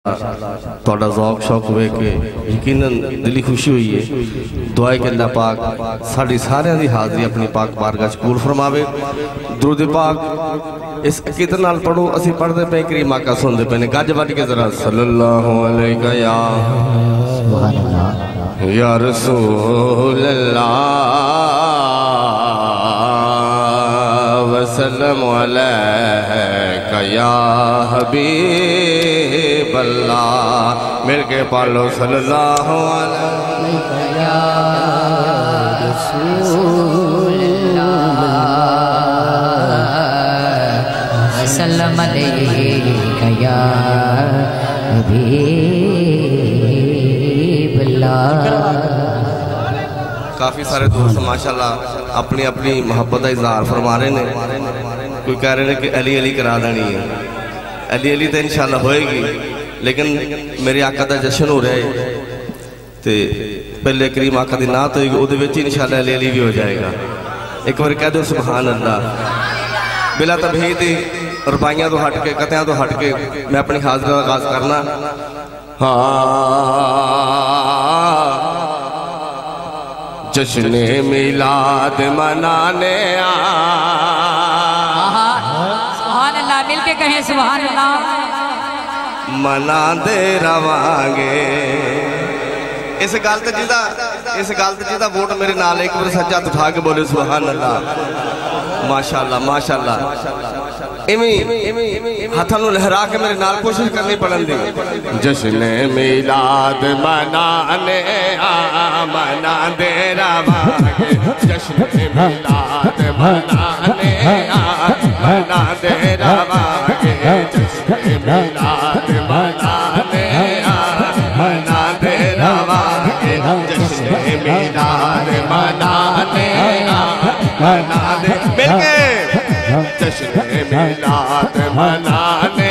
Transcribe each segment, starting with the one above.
थोड़ा ज़ौक शौक वे के यकीनन दिली खुशी हुई है। दुआ है कि अल्लाह पाक साड़ी सारियां दी हाज़री अपनी पाक बारगाह कबूल फरमावे। दुरूद पाक इस अकीदत नाल पढ़ो। असी पढ़ते पे करीम आका सुनते पे ने गज वज के जरा सल्लल्लाहु अलैहि या रसूल अल्लाह वसल्लम अलैका या हबीब अल्लाह। मिल के पढ़ लो सल्लल्लाहु अलैहि या रसूल अल्लाह वसल्लम अलैका या हबीब अल्लाह। काफ़ी सारे दोस्त माशाल्लाह अपनी अपनी मोहब्बत का इजहार फरमा रहे हैं। कोई कह रहे हैं कि अली अली करा देनी है। अली अली तो इंशाल्लाह होएगी, लेकिन मेरे आका का जश्न हो रहा है तो पहले करीम आका की नात होगी, वो इंशाल्लाह अली अली भी हो जाएगा। एक बार कह दो सुभान अल्लाह। बिला तबहीद रुपाइयां तो हट के कतियां तो हट के मैं अपनी हाज़री का आगाज करना। जश्न मिलाद मनाने सुभान अल्लाह। मिल के कहें सुभान अल्लाह। मना दे रवांगे। इस गल जिदा वोट मेरे नाल एक बार सज्जा उठा के बोले सुभान अल्लाह। माशाल्लाह माशाल्लाह। हाथों को लहरा के मेरे नाल कोशिश करनी पड़ेगी। जश्न मिलाद मनाने मना दे रवांगे। जश्न मिलाद मनाने मना दे रवांगे। जश्न मिलाद मनाने मना दे रवांगे। जश्न मिलाद मनाने मना दे मिलके जश्न मिलाद मनाने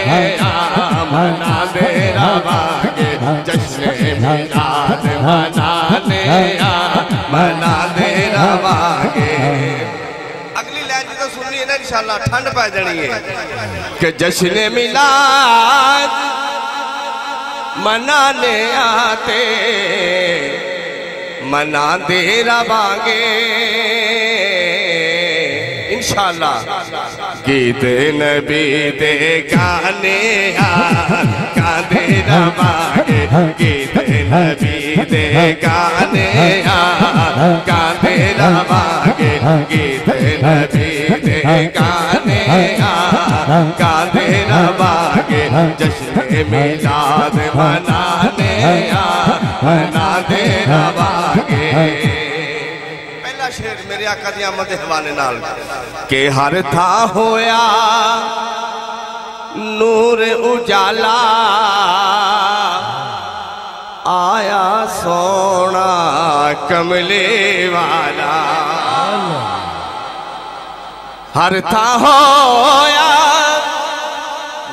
मना दे रवांगे। जश्न मिलाद मनाने मना दे रवांगे। अगली लाइन जो सुननी है ना इंशाल्लाह ठंड पै जानी है कि जश्न मिलाद मनाने आते मना दे रवांगे इंशाल्लाह। गीत नबी दे गाने गाते रवांगे। गीत नबी दे गाने गाते रवांगे। गीत नबी दे गाने गाते रवांगे। जश्न मिलाद मनाने मनाते रवांगे। शेर मेरे आका दी आमद दे हवाले नाल के हर था होया नूर उजाला आया सोना कमले वाला। हर था होया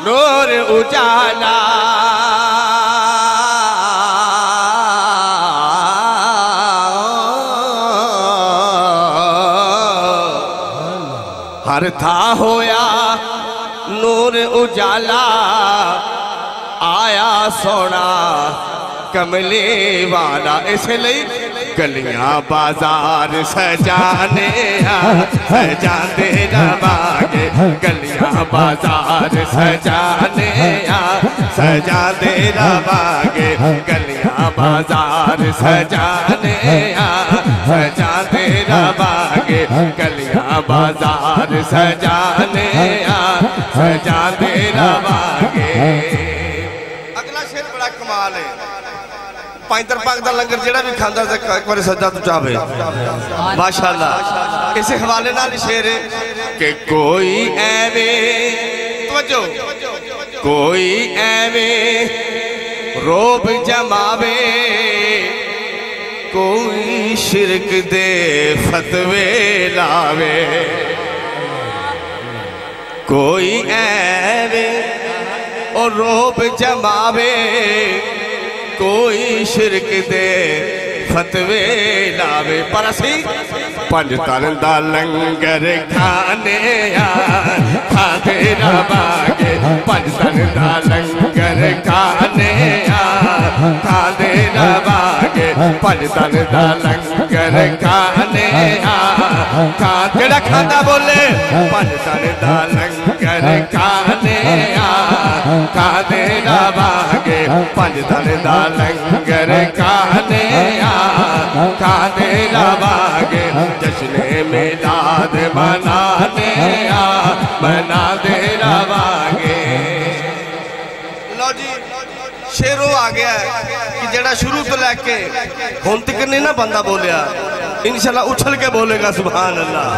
नूर उजाला हर था होया नूर उजाला आया सोना कमले वाला। इसलिए गलियां बाजार सजाने सजाते रवांगे। गलियां बाजार सजाने सजाते रवांगे। गलियां बाजार सजाने सजाते रवांगे। गलियां बाजार सजाने सजाते रवांगे। अगला शेर बड़ा कमाल है। पैंतर पाक दा लंगर जेड़ा भी खांदा ते एक बार सज्जा तो चाहे माशाल्लाह। इस हवाले नाल शेर है कि कोई ऐवे तवज्जो कोई ऐवे रोब जमावे। कोई शिरक दे फतवे लावे। कोई ऐवे और रोब जमावे। कोई शिरक दे फतवे लावे। पर असी पंज तन दा लंगर खाने खाते रवांगे। पंज तन दा लंगर खाने पंज तन दा लंगर खाने खा जेड़ा खांदा बोले पंज तन दा लंगर खाने खादे रवांगे पंज तन दा लंगर खाने खादे रवांगे जश्न मिलाद मनाने मना दे रवांगे। लो जी शेरों आ गया कि जेड़ा शुरू तो लैके हुण तक नहीं ना बंदा बोलिया इंशाल्लाह उछल के बोलेगा सुभान अल्लाह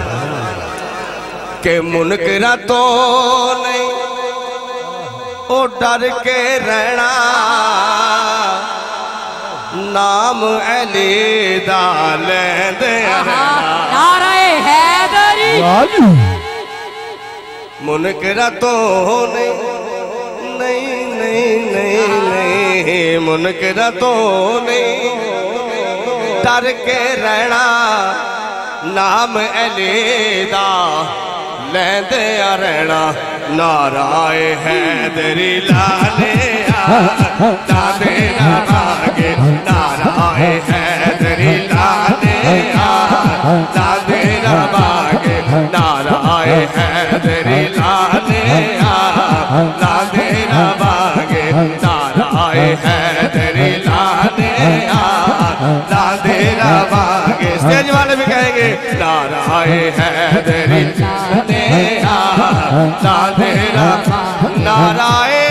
के मुनकरा तो नहीं ओ डर के रहना नाम अली दा लेंदे नारे हैदरी मुनकरा तो नहीं नहीं नहीं नहीं नहीं मुनकरा तो नहीं डर के रहना नाम अली दा लेंदे रहना नाराए हैदरी लाले दादे रवांगे नाराए हैदरी लाले दादे रवांगे नाराए हैदरी लाले दादे रवांगे नाराए हैदरी लाले दादे रवांगे। स्टेज वाले भी कहेंगे नाराए हैदरी लाले दादे रवांगे नाराए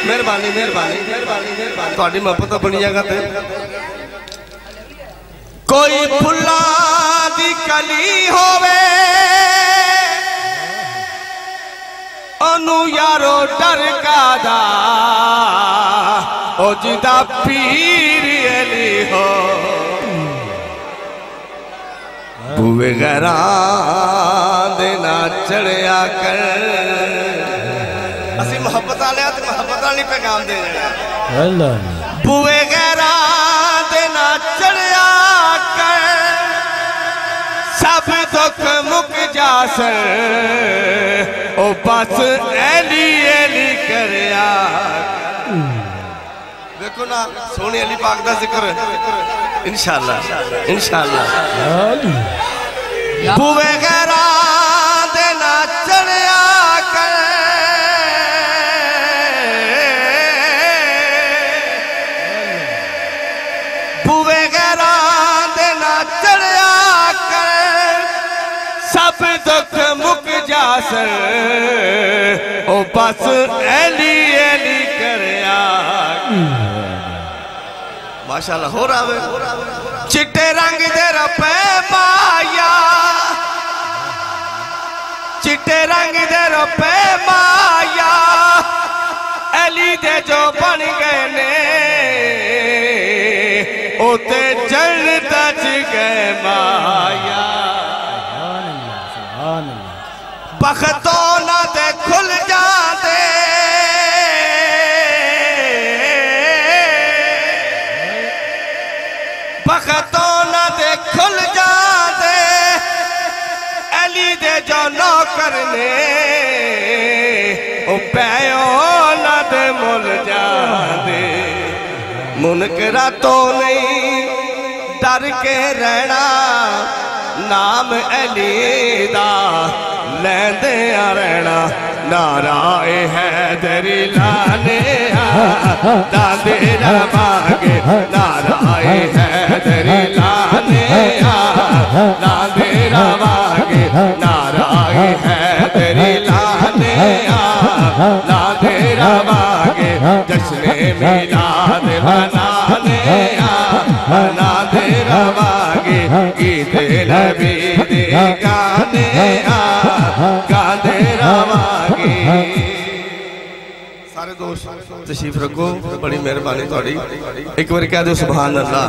मेहरबानी मेहरबानी थोड़ी मोहब्बत बनी जगह ते कोई फुल्ला दी कली होवे ओनू यारो डर कादा ओ जिदा पीर अली हो बुवे गरा देना चढ़िया कर असी मोहब्बत वाले तो मोहब्बत वाली पैगाम दे रहे बुए गैरा देना चढ़िया कर सब दुख मुक जासर ओ बस एली एली करया। देखो ना सोने अली पाक दा जिक्र इंशाअल्लाह इंशाअल्लाह बुए गैरा देना चढ़िया कर सब दुख मुक जासर ओ बस एली एली करया। माशाल्लाह हो रहा है चिट्टे रंग दे रपे माया चिट्टे रंग दे रपे माया एली दे जो बन गए ने ओते जन्नत च गए माया बख्तों ना दे खुल जाते बख्तों ना दे खुल जाते अली दे जो नौकर ने ओ पैयो ना दे मुल जाते मुनकरा तो नहीं डर के रहना नाम अली दा लेंदे रहना नाराए हैदरी लाने लांदे रवांगे नाराए हैदरी लाने लांदे रवांगे नाराए हैदरी लाने लांदे रवांगे जश्न मिलाद मनाने लांदे रवांगे गीत नबी दे गाने गांदे रवांगे। सारे दोस्त तशरीफ रखो, बड़ी मेहरबानी थोड़ी। एक बार कह दो सुभान अल्लाह।